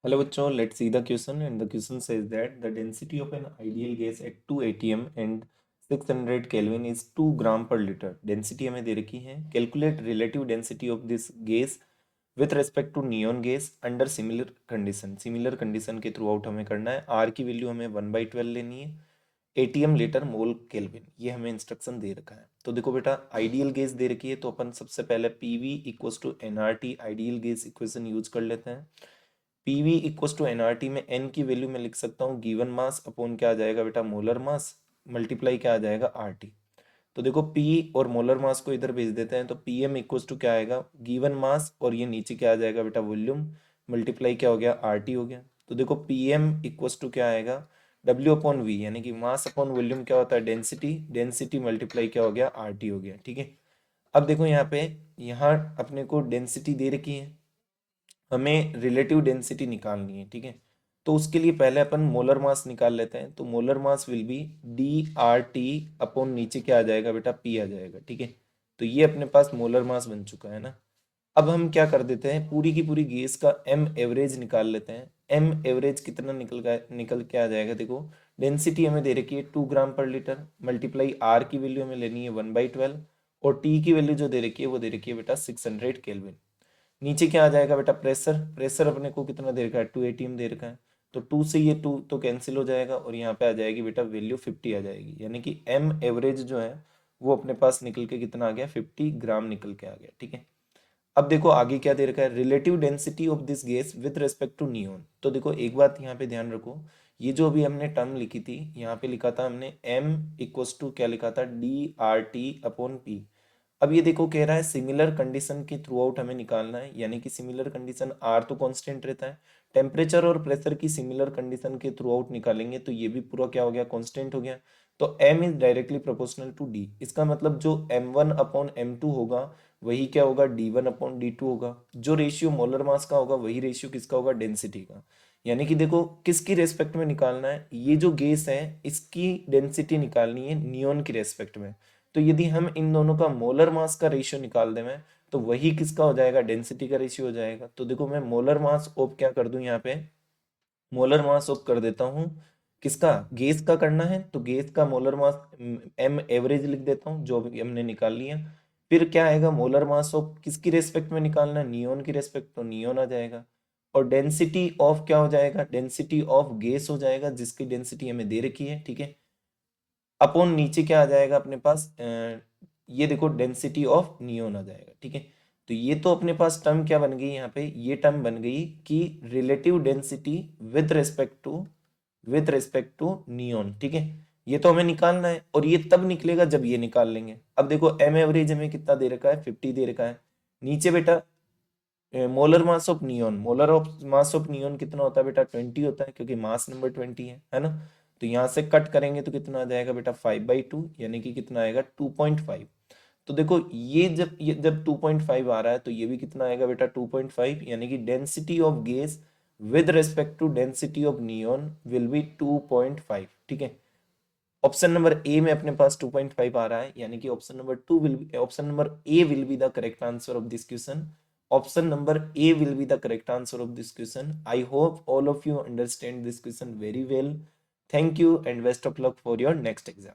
Hello बच्चों, let's see the question and the question says that the density of an ideal gas at 2 atm and 600 Kelvin is 2 gram per liter. Density हमें दे रखी है. Calculate relative density of this gas with respect to neon gas under similar condition. Similar condition के throughout हमें करना है. R की value हमें 1/12 लेनी है. एटीएम लीटर मोल केल्विन ये हमें इंस्ट्रक्शन दे रखा है. तो देखो बेटा आइडियल गैस दे रखी है तो अपन सबसे पहले PV equals to NRT ideal gas equation use कर लेते हैं. पीवी इक्वल्स टू एनआरटी में एन की वैल्यू मैं लिख सकता हूँ गिवन मास अपॉन क्या आ जाएगा बेटा मोलर मास मल्टीप्लाई क्या आ जाएगा आरटी. तो देखो पी और मोलर मास को इधर भेज देते हैं तो पी एम इक्वल्स टू क्या आएगा गिवन मास और ये नीचे क्या आ जाएगा बेटा वॉल्यूम मल्टीप्लाई क्या हो गया आरटी हो गया. तो देखो पी एम इक्वल्स टू क्या आएगा डब्ल्यू अपॉन वी यानी कि मास अपॉन वॉल्यूम क्या होता है डेंसिटी डेंसिटी मल्टीप्लाई क्या हो गया आरटी हो गया. ठीक है. अब देखो यहाँ पे यहाँ अपने को डेंसिटी दे रखी है हमें रिलेटिव डेंसिटी निकालनी है. ठीक है. तो उसके लिए पहले अपन मोलर मास निकाल लेते हैं. तो molar mass will be D R T upon नीचे क्या आ जाएगा बेटा पी आ जाएगा. ठीक है. तो ये अपने पास मोलर मास बन चुका है ना. अब हम क्या कर देते हैं पूरी की पूरी गैस का एम एवरेज निकाल लेते हैं. एम एवरेज कितना निकल के आ जाएगा देखो डेंसिटी हमें दे रखी है 2 ग्राम पर लीटर मल्टीप्लाई आर की वैल्यू हमें लेनी है 1/12 और टी की वैल्यू जो दे रखी है वो दे रखी है बेटा 600 केल्विन. नीचे क्या आ जाएगा बेटा प्रेशर प्रेशर अपने को कितना दे रखा है 2 एटीएम दे रखा है. तो 2 से ये 2 तो कैंसिल हो जाएगा और यहाँ पे आ जाएगी बेटा वैल्यू 50 आ जाएगी यानी कि एम एवरेज जो है वो अपने पास निकल के कितना आ गया 50 ग्राम निकल के आ गया. ठीक है. अब देखो आगे क्या दे रखा है relative density of this gas with respect to neon. तो देखो एक बात यहाँ पे ध्यान रखो ये जो अभी हमने टर्म लिखी थी यहाँ पे लिखा था हमने m इक्वस टू क्या लिखा था D R T upon P. अब ये देखो कह रहा है सिमिलर कंडीशन के थ्रू आउट हमें निकालना है यानी कि सिमिलर कंडीशन आर तो कांस्टेंट रहता है टेम्परेचर और प्रेशर की सिमिलर कंडीशन के थ्रू आउट निकालेंगे तो ये भी पूरा क्या हो गया कांस्टेंट हो गया. तो m is directly proportional to d. इसका मतलब जो m1 अपॉन m2 होगा वही क्या होगा d1 अपॉन d2 होगा. जो रेशियो मोलर मास का होगा वही रेशियो किसका होगा डेंसिटी का. यानी कि देखो किसकी रेस्पेक्ट में निकालना है ये जो गैस है इसकी डेंसिटी निकालनी है नियोन की रेस्पेक्ट में. तो यदि हम इन दोनों का मोलर मास का रेशियो निकाल दें तो वही किसका हो जाएगा डेंसिटी का रेशियो हो जाएगा. तो देखो मैं मोलर मास ऑफ क्या कर दूं यहाँ पे मोलर मास ऑफ कर देता हूँ किसका गैस का करना है तो गैस का मोलर मास एम एवरेज लिख देता हूँ जो अभी हमने निकाल लिया. फिर क्या आएगा मोलर मास ऑफ किसकी रेस्पेक्ट में निकालना है नियोन की रेस्पेक्ट तो नियोन आ जाएगा. और डेंसिटी ऑफ क्या हो जाएगा डेंसिटी ऑफ गैस हो जाएगा जिसकी डेंसिटी हमें दे रखी है. ठीक है. अपॉन नीचे क्या आ जाएगा अपने पास ये देखो डेंसिटी ऑफ नियोन आ जाएगा. ठीक है. तो ये तो अपने पास टर्म क्या बन गई यहाँ पे ये टर्म बन गई कि relative density with respect to neon. ठीक है. ये तो हमें निकालना है और ये तब निकलेगा जब ये निकाल लेंगे. अब देखो एम एवरेज हमें कितना दे रखा है 50 दे रखा है. नीचे बेटा molar mass of neon molar of mass of neon कितना होता है बेटा 20 होता है क्योंकि मास नंबर 20 है ना. तो यहाँ से कट करेंगे तो कितना आ जाएगा बेटा 5/2 यानी कि कितना आएगा 2.5. तो देखो ये जब 2.5 आ रहा है तो ये भी कितना आएगा बेटा 2.5 यानी कि density of gas with respect to density of neon will be 2.5. ठीक है. ऑप्शन नंबर ए में अपने पास 2.5 आ रहा है यानी कि option number A will be the correct answer of this question. Option number A will be the correct answer of this question. I hope all of you understand this question very well. Thank you and best of luck for your next exam.